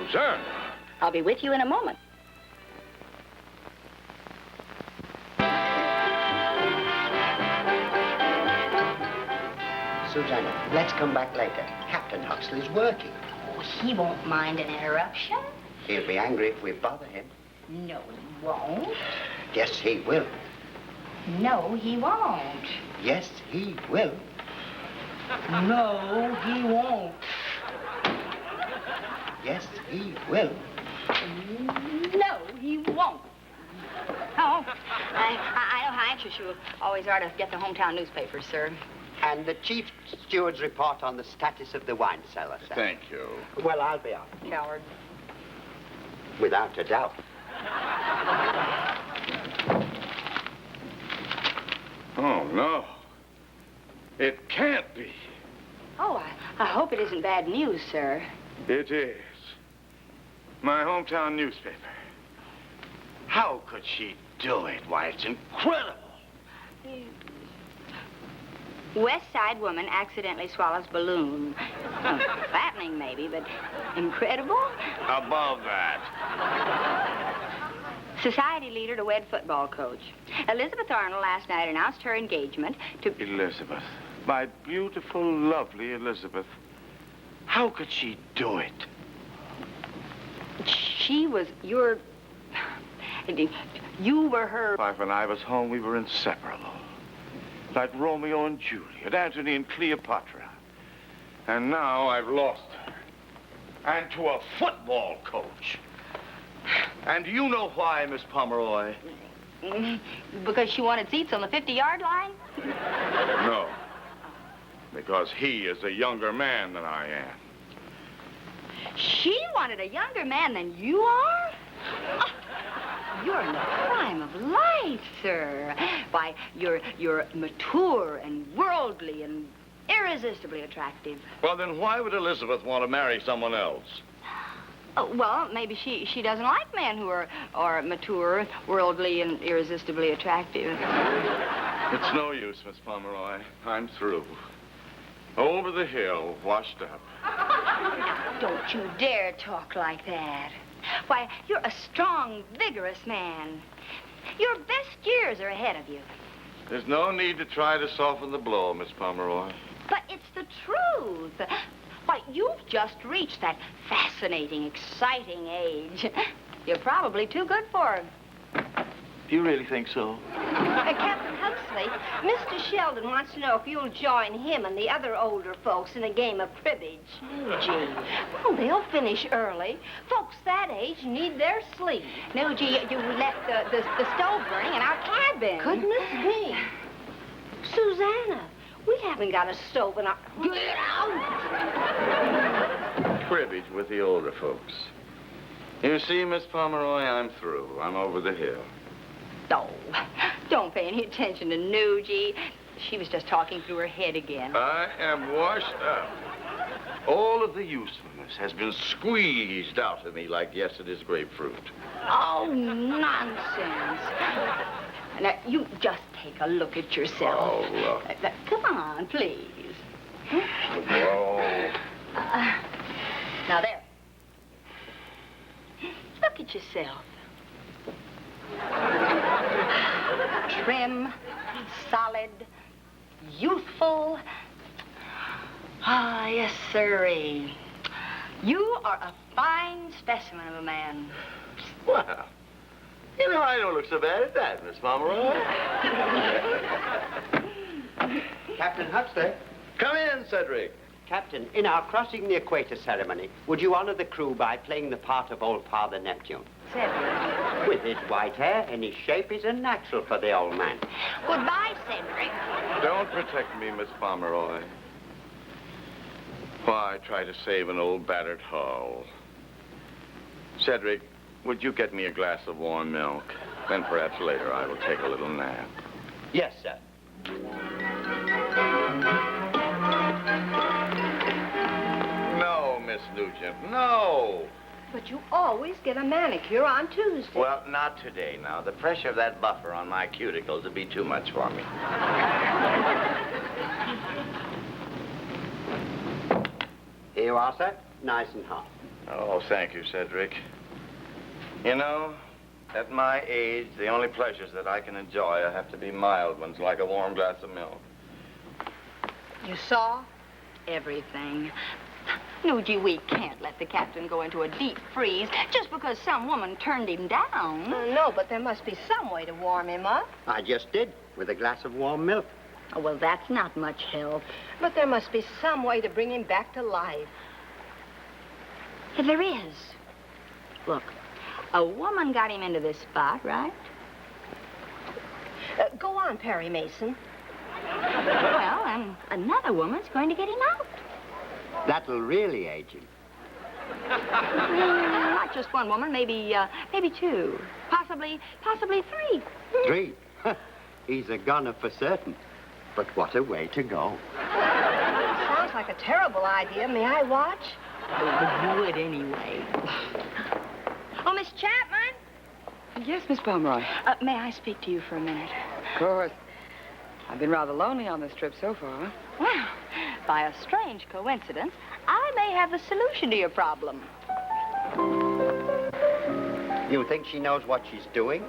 Susanna. I'll be with you in a moment. Susanna, let's come back later. Captain Huxley's working. Oh, he won't mind an interruption. He'll be angry if we bother him. No, he won't. Yes, he will. No, he won't. Yes, he will. No, he won't. Yes, he will. No, he won't. Oh, I know how anxious you always are to get the hometown newspapers, sir. And the chief steward's report on the status of the wine cellar, sir. Thank you. Well, I'll be out. Coward. Without a doubt. Oh, no. It can't be. Oh, I hope it isn't bad news, sir. It is. My hometown newspaper. How could she do it? Why, it's incredible. West Side woman accidentally swallows balloon. Fattening, maybe, but incredible? Above that. Society leader to wed football coach. Elizabeth Arnold last night announced her engagement to... Elizabeth. My beautiful, lovely Elizabeth. How could she do it? She was your... You were her... When I was home, we were inseparable. Like Romeo and Juliet, Antony and Cleopatra. And now I've lost her. And to a football coach. And do you know why, Miss Pomeroy? Because she wanted seats on the 50-yard line? No. Because he is a younger man than I am. She wanted a younger man than you are? Oh, you're in the prime of life, sir. Why, you're mature and worldly and irresistibly attractive. Well, then why would Elizabeth want to marry someone else? Oh, well, maybe she doesn't like men who are mature, worldly, and irresistibly attractive. It's no use, Miss Pomeroy. I'm through. Over the hill, washed up. Now, don't you dare talk like that. Why, you're a strong, vigorous man. Your best years are ahead of you. There's no need to try to soften the blow, Miss Pomeroy. But it's the truth. Why, you've just reached that fascinating, exciting age. You're probably too good for him. Do you really think so? Captain Huxley, Mr. Sheldon wants to know if you'll join him and the other older folks in a game of cribbage. Oh, gee. Well, they'll finish early. Folks that age need their sleep. No, gee, you left the stove burning in our cabin. Goodness me. Susanna, we haven't got a stove in our... Get out! Cribbage with the older folks. You see, Miss Pomeroy, I'm through. I'm over the hill. Oh, don't pay any attention to Nugie. She was just talking through her head again. I am washed up. All of the usefulness has been squeezed out of me like yesterday's grapefruit. Oh, nonsense. Now, you just take a look at yourself. Oh, look. Come on, please. Whoa. Now, there. Look at yourself. Trim, solid, youthful. Ah, yes, sirree. You are a fine specimen of a man. Well, you know, I don't look so bad at that, Miss Pomeroy. Captain Huxley. Come in, Cedric. Captain, in our crossing the equator ceremony, would you honor the crew by playing the part of old Father Neptune? Cedric. With his white hair and his shape is unnatural for the old man. Goodbye, Cedric. Don't protect me, Miss Pomeroy. Why try to save an old battered hull? Cedric, would you get me a glass of warm milk? Then perhaps later I will take a little nap. Yes, sir. No, Miss Nugent, no. But you always get a manicure on Tuesday. Well, not today now. The pressure of that buffer on my cuticles would be too much for me. Here you are, sir. Nice and hot. Oh, thank you, Cedric. You know, at my age, the only pleasures that I can enjoy have to be mild ones, like a warm glass of milk. You saw everything. Nugie, we can't let the captain go into a deep freeze just because some woman turned him down. No, but there must be some way to warm him up. I just did, with a glass of warm milk. Oh, well, that's not much help. But there must be some way to bring him back to life. If there is. Look, a woman got him into this spot, right? Go on, Perry Mason. Well, and another woman's going to get him out. That'll really age him. Not just one woman, maybe two. Possibly three. 3? He's a goner for certain. But what a way to go. Sounds like a terrible idea. May I watch? Oh, do it anyway. Oh, Miss Chapman? Yes, Miss Pomeroy. May I speak to you for a minute? Of course. I've been rather lonely on this trip so far. Well, by a strange coincidence, I may have the solution to your problem. You think she knows what she's doing?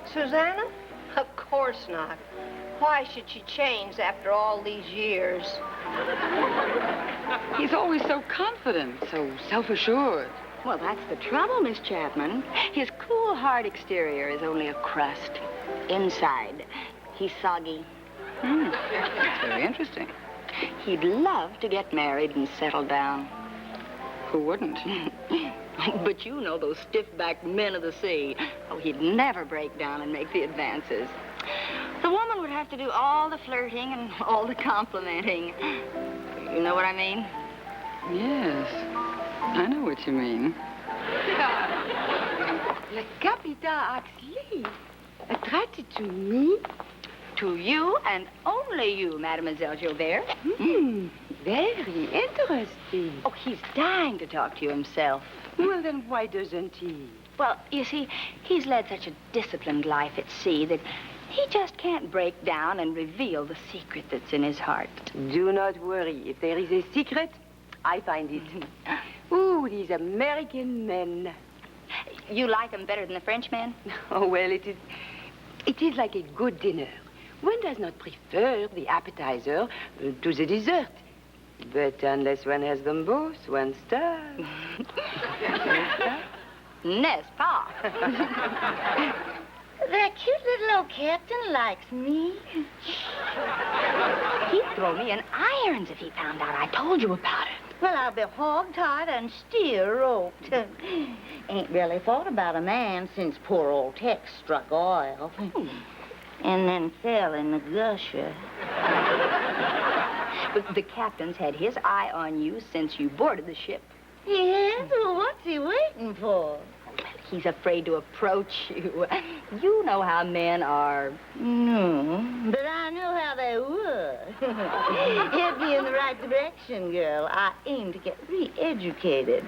Susanna? Of course not. Why should she change after all these years? He's always so confident, so self-assured. Well, that's the trouble, Miss Chapman. His cool, hard exterior is only a crust. Inside, he's soggy. That's very interesting. He'd love to get married and settle down. Who wouldn't? But you know those stiff-backed men of the sea. Oh, he'd never break down and make the advances. The woman would have to do all the flirting and all the complimenting. You know what I mean? Yes, I know what you mean. Le Capitaine Axley attracted to me? To you and only you, Mademoiselle Gilbert. Very interesting. Oh, he's dying to talk to you himself. Well, then why doesn't he? Well, you see, he's led such a disciplined life at sea that he just can't break down and reveal the secret that's in his heart. Do not worry. If there is a secret, I find it. Ooh, these American men. You like him better than the French men? Oh, well, it is like a good dinner. One does not prefer the appetizer to the dessert. But unless one has them both, one starves. N'est-ce pas? That cute little old captain likes me. He'd throw me in irons if he found out I told you about it. Well, I'll be hog-tied and steer-roped. Ain't really thought about a man since poor old Tex struck oil. And then fell in the gusher. But the captain's had his eye on you since you boarded the ship. Yes? Well, what's he waiting for? He's afraid to approach you. You know how men are. No, but I know how they would. Head me in the right direction, girl. I aim to get re-educated.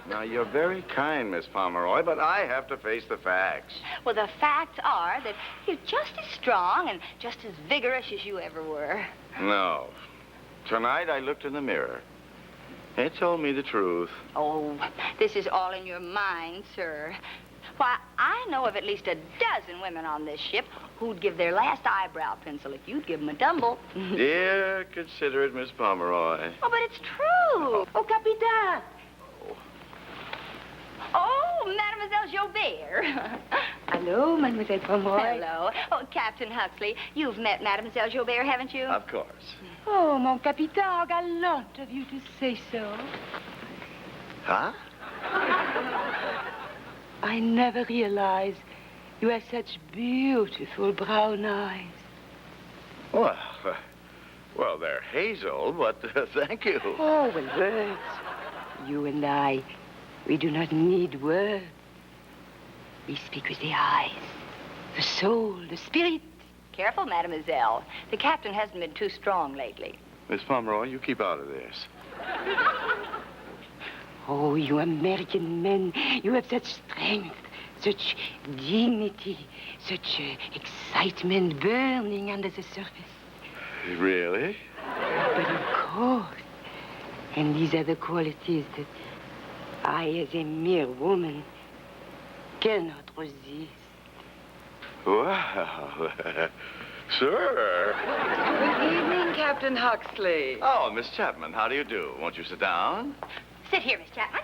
Now, you're very kind, Miss Pomeroy, but I have to face the facts. Well, the facts are that you're just as strong and just as vigorous as you ever were. No. Tonight, I looked in the mirror. It told me the truth. Oh, this is all in your mind, sir. Why, I know of at least a dozen women on this ship who'd give their last eyebrow pencil if you'd give them a tumble. Dear, considerate Miss Pomeroy. Oh, but it's true. Oh, Capitaine! Oh, Mademoiselle Joubert. Hello, Mademoiselle Pomeroy. Hello. Oh, Captain Huxley, you've met Mademoiselle Joubert, haven't you? Of course. Oh, mon capitaine, how gallant of you to say so. Huh? I never realized you have such beautiful brown eyes. Well, they're hazel, but thank you. Oh, well, words. You and I, we do not need words. We speak with the eyes, the soul, the spirit. Careful, Mademoiselle. The captain hasn't been too strong lately. Miss Pomeroy, you keep out of this. Oh, you American men, you have such strength, such dignity, such excitement burning under the surface. Really? But of course, And these are the qualities that I, as a mere woman, cannot resist. Wow. Sir. Good evening, Captain Huxley. Oh, Miss Chapman, how do you do? Won't you sit down? Sit here, Miss Chapman.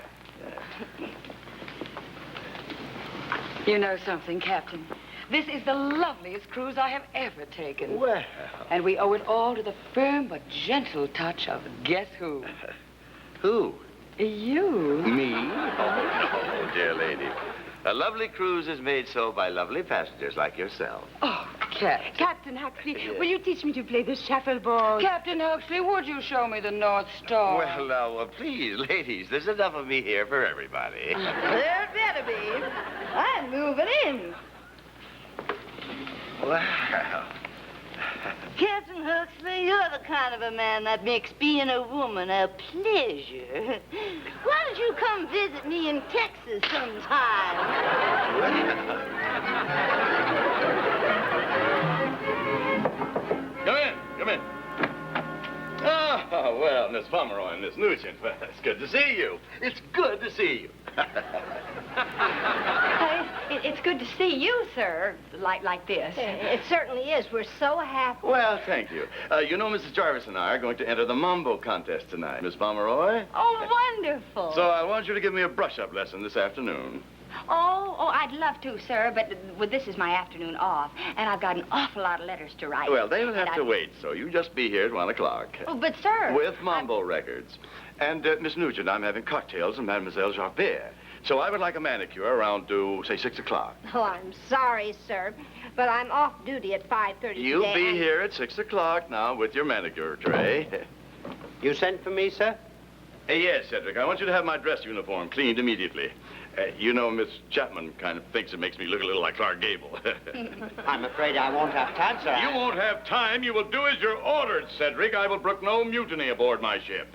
You know something, Captain? This is the loveliest cruise I have ever taken. Well. And we owe it all to the firm but gentle touch of guess who? Who? You. Me? Oh, dear lady. A lovely cruise is made so by lovely passengers like yourself. Oh, Captain. Captain Huxley, will you teach me to play the shuffleboard? Captain Huxley, would you show me the North Star? Well, now, please, ladies, there's enough of me here for everybody. There better be. I'm moving in. Wow. Captain Huxley, you're the kind of a man that makes being a woman a pleasure. Why don't you come visit me in Texas sometime? Come in. Oh, well, Miss Pomeroy and Miss Nugent, well, it's good to see you. It's good to see you. It's good to see you, sir, like this. It certainly is. We're so happy. Well, thank you. You know, Mrs. Jarvis and I are going to enter the Mambo contest tonight, Miss Pomeroy. Oh, wonderful. So I want you to give me a brush-up lesson this afternoon. Oh, I'd love to, sir, but this is my afternoon off, and I've got an awful lot of letters to write. Well, they'll have to wait, so you just be here at 1 o'clock. Oh, but, sir... With Mambo records. And, Miss Nugent, I'm having cocktails and Mademoiselle Jarbert. So I would like a manicure around, say, 6 o'clock. Oh, I'm sorry, sir, but I'm off duty at 5:30 You'll today. be here at 6 o'clock now with your manicure tray. You sent for me, sir? Yes, Cedric. I want you to have my dress uniform cleaned immediately. You know, Miss Chapman kind of thinks it makes me look a little like Clark Gable. I'm afraid I won't have time, sir. You won't have time. You will do as you're ordered, Cedric. I will brook no mutiny aboard my ship.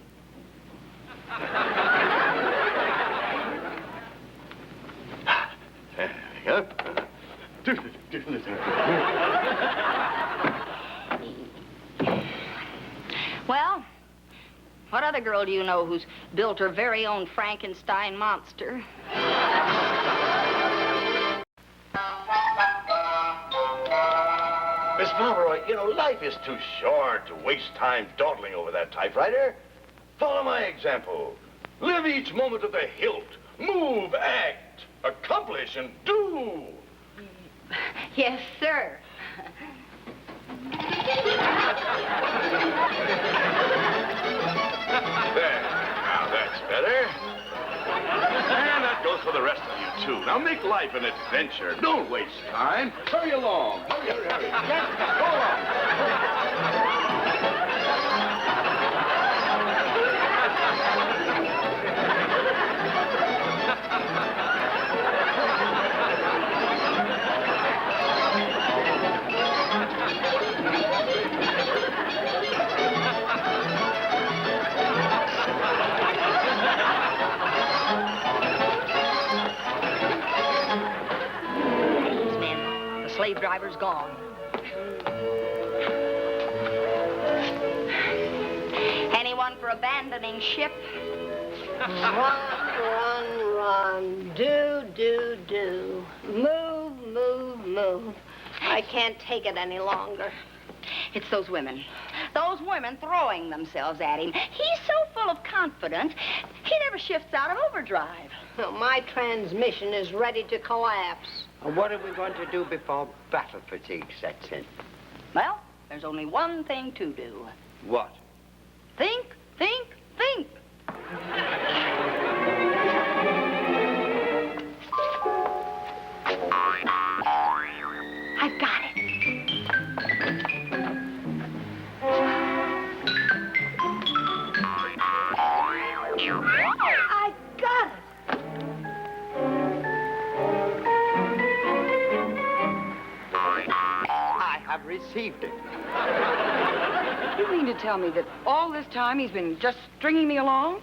There we go. Well, what other girl do you know who's built her very own Frankenstein monster? Miss Pomeroy, you know, life is too short to waste time dawdling over that typewriter. Follow my example. Live each moment to the hilt. Move, act, accomplish, and do. Yes, sir. There. Now, that's better. And that goes for the rest of you, too. Now, make life an adventure. Don't waste time. Hurry along. Hurry. Just go along. The slave driver's gone. Anyone for abandoning ship? Run. Do. Move. I can't take it any longer. It's those women. Those women throwing themselves at him. He's so full of confidence, he never shifts out of overdrive. Well, my transmission is ready to collapse. What are we going to do before battle fatigue sets in? Well, there's only one thing to do. What? Think. I've got it. I got it. I have received it. You mean to tell me that all this time he's been just stringing me along?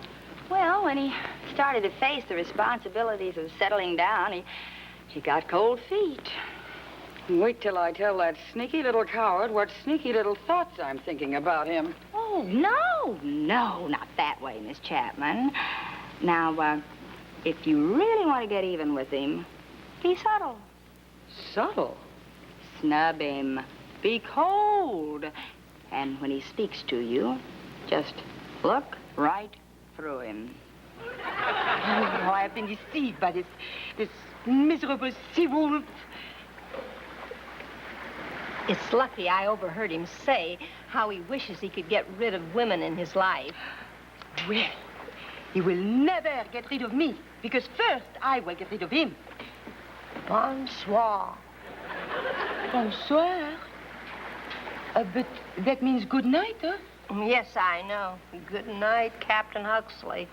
Well, when he started to face the responsibilities of settling down, he got cold feet. Wait till I tell that sneaky little coward what sneaky little thoughts I'm thinking about him. Oh, no, not that way, Miss Chapman. Now, if you really want to get even with him, be subtle. Subtle? Snub him. Be cold. And when he speaks to you, just look right through him. Oh, I have been deceived by this miserable sea-wolf. It's lucky I overheard him say how he wishes he could get rid of women in his life. Well, he will never get rid of me, because first I will get rid of him. Bonsoir. Bonsoir. But that means good night, huh? Yes, I know. Good night, Captain Huxley.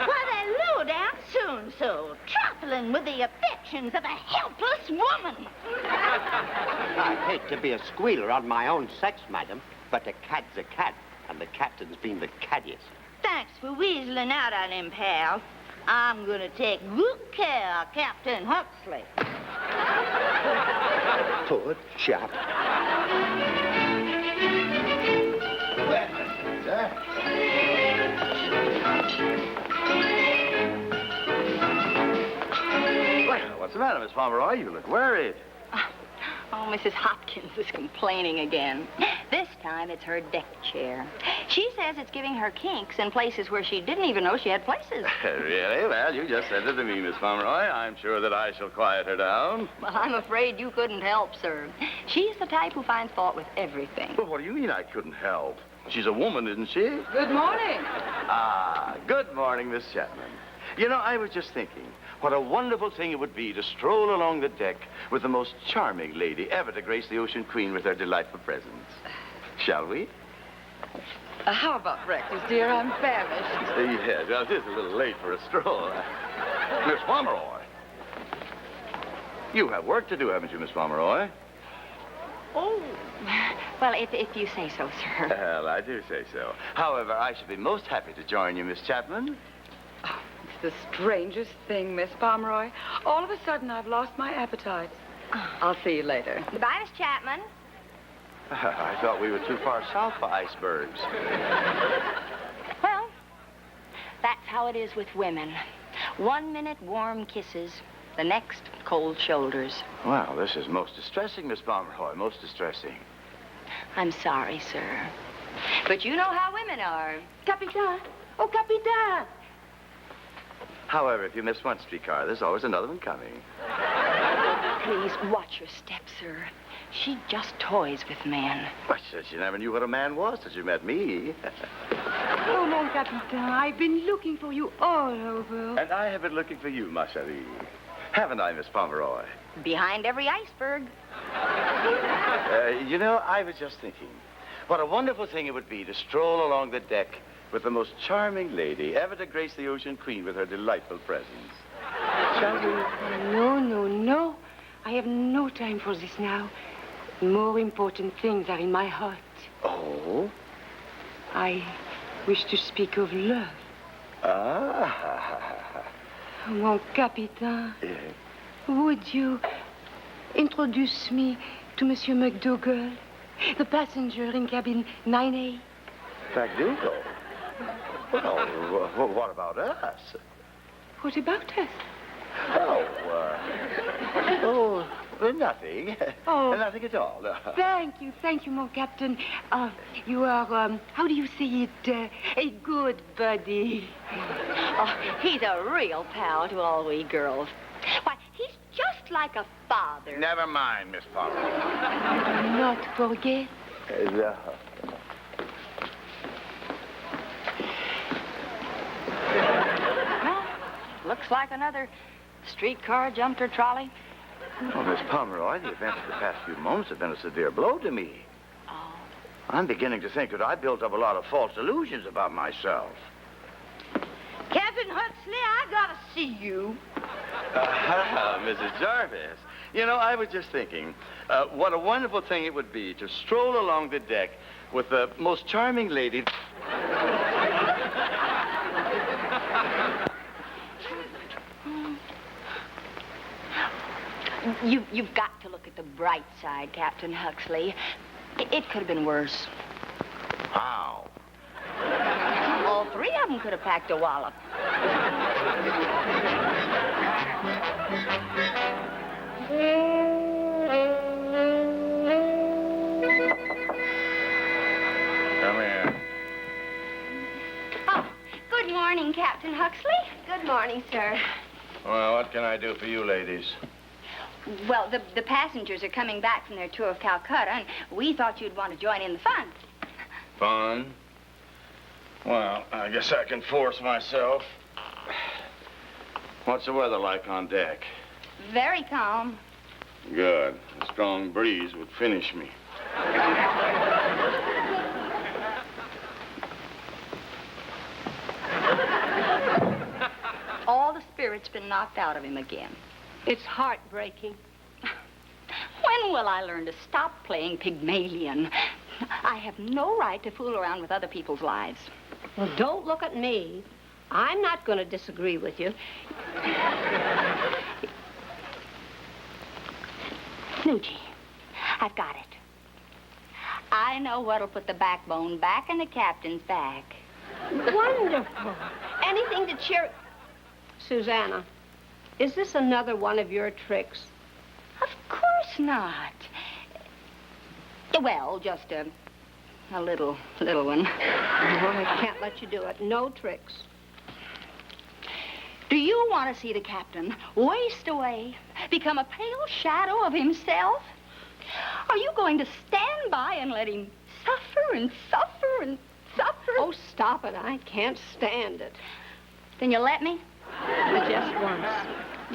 What a low-down soon-so, trifling with the affections of a helpless woman. I hate to be a squealer on my own sex, madam, but a cat's a cat, and the captain's been the caddiest. Thanks for weaseling out on him, pal. I'm gonna take good care of Captain Huxley. Poor chap. Well, what's the matter, Miss Pomeroy? You look worried. Oh, Mrs. Hopkins is complaining again. This time it's her deck chair. She says it's giving her kinks in places where she didn't even know she had places. Really? Well, you just said it to me, Miss Pomeroy. I'm sure that I shall quiet her down. Well, I'm afraid you couldn't help, sir. She's the type who finds fault with everything. Well, what do you mean I couldn't help? She's a woman, isn't she? Good morning. Ah, good morning, Miss Chapman. You know, I was just thinking, what a wonderful thing it would be to stroll along the deck with the most charming lady ever to grace the Ocean Queen with her delightful presence. Shall we? How about breakfast, dear? I'm famished. Yes, well, it is a little late for a stroll. Miss Pomeroy. You have work to do, haven't you, Miss Pomeroy? Oh. Well, if you say so, sir. Well, I do say so. However, I should be most happy to join you, Miss Chapman. Oh, it's the strangest thing, Miss Pomeroy. All of a sudden, I've lost my appetite. I'll see you later. Goodbye, Miss Chapman. I thought we were too far south for icebergs. Well, that's how it is with women. 1 minute warm kisses, the next cold shoulders. Well, this is most distressing, Miss Pomeroy, most distressing. I'm sorry, sir. But you know how women are. Capitan! Oh, Capitan! However, if you miss one streetcar, there's always another one coming. Please watch your step, sir. She just toys with men. Why, she never knew what a man was till she met me. Oh, mon Capitan, I've been looking for you all over. And I have been looking for you, ma chérie. Haven't I, Miss Pomeroy? Behind every iceberg. You know, I was just thinking, what a wonderful thing it would be to stroll along the deck with the most charming lady ever to grace the Ocean Queen with her delightful presence. Shall we? No. I have no time for this now. More important things are in my heart. Oh? I wish to speak of love. Ah. Mon Capitan, Yes. would you introduce me to Monsieur McDougal, the passenger in cabin 9A? McDougal? Well, what about us? What about us? Nothing. Oh. Nothing at all. No. Thank you, mon Captain. You are, how do you say it, a good buddy. Oh, he's a real pal to all we girls. Why, he's just like a father. Never mind, Miss Pomeroy. Do not forget. No. Well, looks like another streetcar jumped her trolley. Oh, Miss Pomeroy, the events of the past few moments have been a severe blow to me. Oh. I'm beginning to think that I built up a lot of false illusions about myself. Captain Huxley, I gotta see you. Mrs. Jarvis. You know, I was just thinking, what a wonderful thing it would be to stroll along the deck with the most charming lady. You've got to look at the bright side, Captain Huxley. It could have been worse. How? All three of them could have packed a wallop. Come in. Oh, good morning, Captain Huxley. Good morning, sir. Well, what can I do for you ladies? Well, the passengers are coming back from their tour of Calcutta, and we thought you'd want to join in the fun. Fun? Well, I guess I can force myself. What's the weather like on deck? Very calm. Good. A strong breeze would finish me. All the spirit's been knocked out of him again. It's heartbreaking. When will I learn to stop playing Pygmalion? I have no right to fool around with other people's lives. Well, don't look at me. I'm not going to disagree with you. Nucci, I've got it. I know what'll put the backbone back in the captain's back. Wonderful. Anything to cheer... Susanna, is this another one of your tricks? Of course not. Well, just a little one. Oh, I can't let you do it. No tricks. Do you want to see the captain waste away, become a pale shadow of himself? Are you going to stand by and let him suffer and suffer and suffer? Oh, stop it. I can't stand it. Then you'll let me? Just once.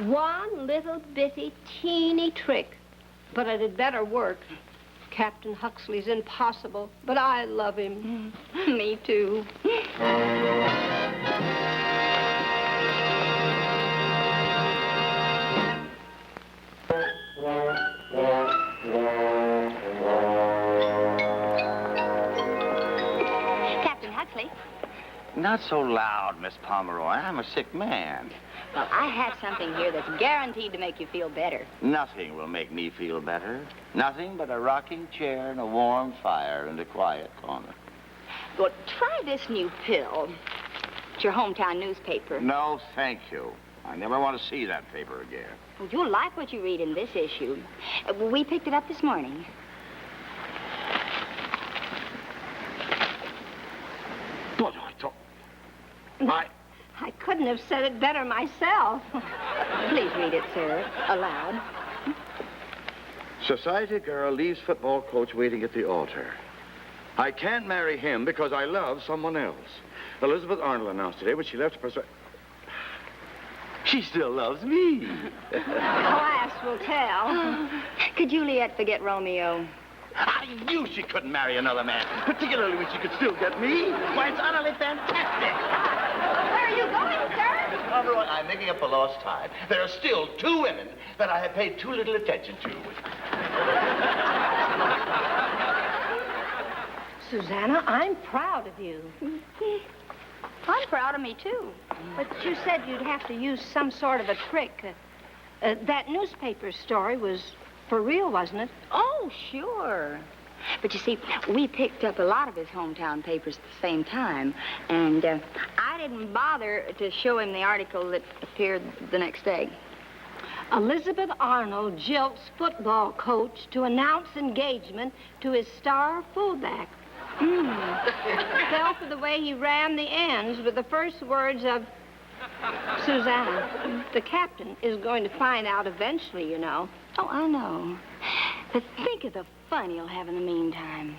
One little bitty, teeny trick. But it had better work. Captain Huxley's impossible, but I love him. Me too. Captain Huxley? Not so loud, Miss Pomeroy. I'm a sick man. Well, I have something here that's guaranteed to make you feel better. Nothing will make me feel better. Nothing but a rocking chair and a warm fire and a quiet corner. Well, try this new pill. It's your hometown newspaper. No, thank you. I never want to see that paper again. Well, you'll like what you read in this issue. We picked it up this morning. But I thought... I couldn't have said it better myself. Please read it, sir, aloud. Society girl leaves football coach waiting at the altar. I can't marry him because I love someone else. Elizabeth Arnold announced today when she left her... She still loves me. Class will tell. Could Juliet forget Romeo? I knew she couldn't marry another man, particularly when she could still get me. Why, it's utterly fantastic. Where are you going, sir? Miss Pomeroy, I'm making up for lost time. There are still 2 women that I have paid too little attention to. Susanna, I'm proud of you. I'm proud of me, too. But you said you'd have to use some sort of a trick. That newspaper story was for real, wasn't it? Oh, sure. But you see, we picked up a lot of his hometown papers at the same time, and I didn't bother to show him the article that appeared the next day. Elizabeth Arnold jilts football coach to announce engagement to his star fullback. Fell for the way he ran the ends with the first words of... Susanna, the captain is going to find out eventually, you know. Oh, I know. But think of the fun he'll have in the meantime.